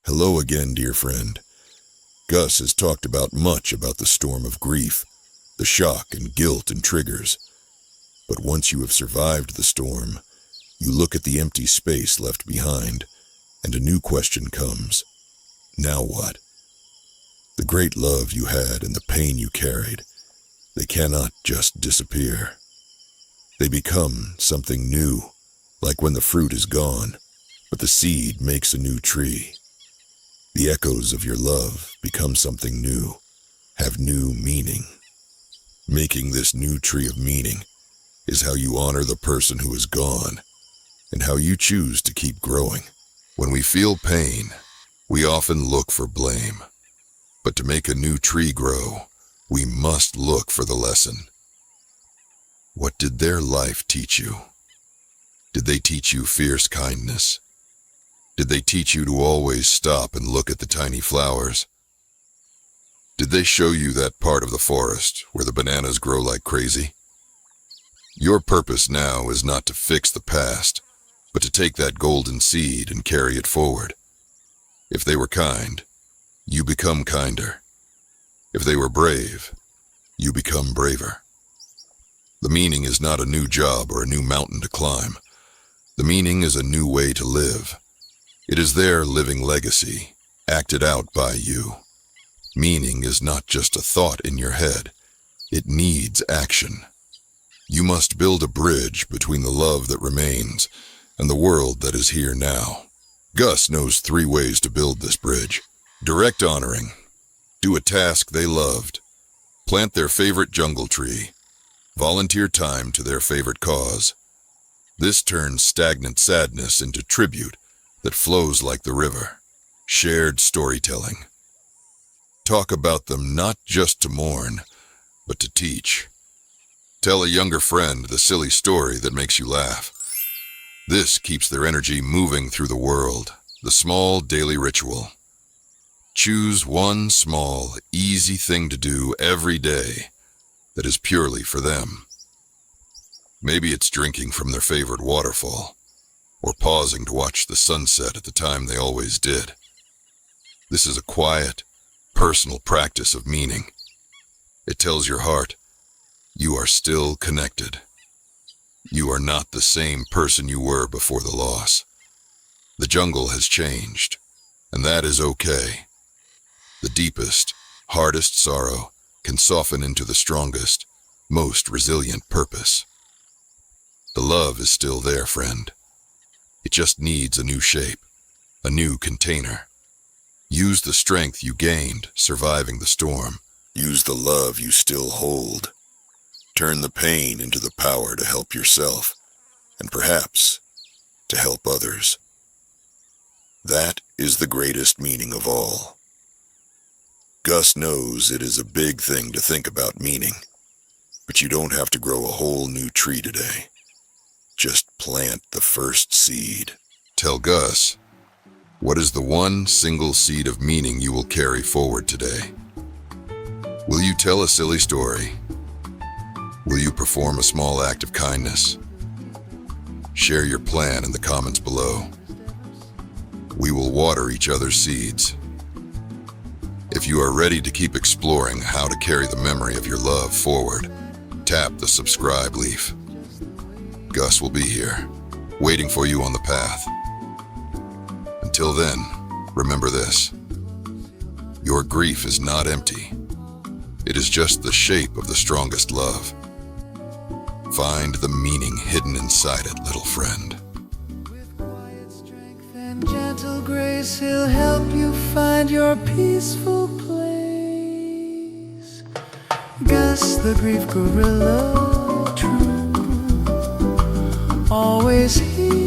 Hello again, dear friend. Gus has talked much about the storm of grief, the shock and guilt and triggers. But once you have survived the storm, you look at the empty space left behind, and a new question comes. Now what? The great love you had and the pain you carried, they cannot just disappear. They become something new, like when the fruit is gone, but the seed makes a new tree. The echoes of your love become something new, have new meaning. Making this new tree of meaning is how you honor the person who is gone, and how you choose to keep growing. When we feel pain, we often look for blame. But to make a new tree grow, we must look for the lesson. What did their life teach you? Did they teach you fierce kindness? Did they teach you to always stop and look at the tiny flowers? Did they show you that part of the forest where the bananas grow like crazy? Your purpose now is not to fix the past, but to take that golden seed and carry it forward. If they were kind, you become kinder. If they were brave, you become braver. The meaning is not a new job or a new mountain to climb. The meaning is a new way to live. It is their living legacy, acted out by you. Meaning is not just a thought in your head. It needs action. You must build a bridge between the love that remains and the world that is here now. Gus knows 3 ways to build this bridge. Direct honoring. Do a task they loved. Plant their favorite jungle tree. Volunteer time to their favorite cause. This turns stagnant sadness into tribute that flows like the river. Shared storytelling. Talk about them not just to mourn, but to teach. Tell a younger friend the silly story that makes you laugh. This keeps their energy moving through the world, the small daily ritual. Choose one small, easy thing to do every day that is purely for them. Maybe it's drinking from their favorite waterfall, or pausing to watch the sunset at the time they always did. This is a quiet, personal practice of meaning. It tells your heart, you are still connected. You are not the same person you were before the loss. The jungle has changed, and that is okay. The deepest, hardest sorrow can soften into the strongest, most resilient purpose. The love is still there, friend. It just needs a new shape, a new container. Use the strength you gained surviving the storm. Use the love you still hold. Turn the pain into the power to help yourself, and perhaps to help others. That is the greatest meaning of all. Gus knows it is a big thing to think about meaning, but you don't have to grow a whole new tree today. Just plant the first seed. Tell Gus, what is the one single seed of meaning you will carry forward today? Will you tell a silly story? Will you perform a small act of kindness? Share your plan in the comments below. We will water each other's seeds. If you are ready to keep exploring how to carry the memory of your love forward, tap the subscribe leaf. Gus will be here, waiting for you on the path. Until then, remember this. Your grief is not empty. It is just the shape of the strongest love. Find the meaning hidden inside it, little friend. With quiet strength and gentle grace, he'll help you find your peaceful place. Gus the grief gorilla, true, always here.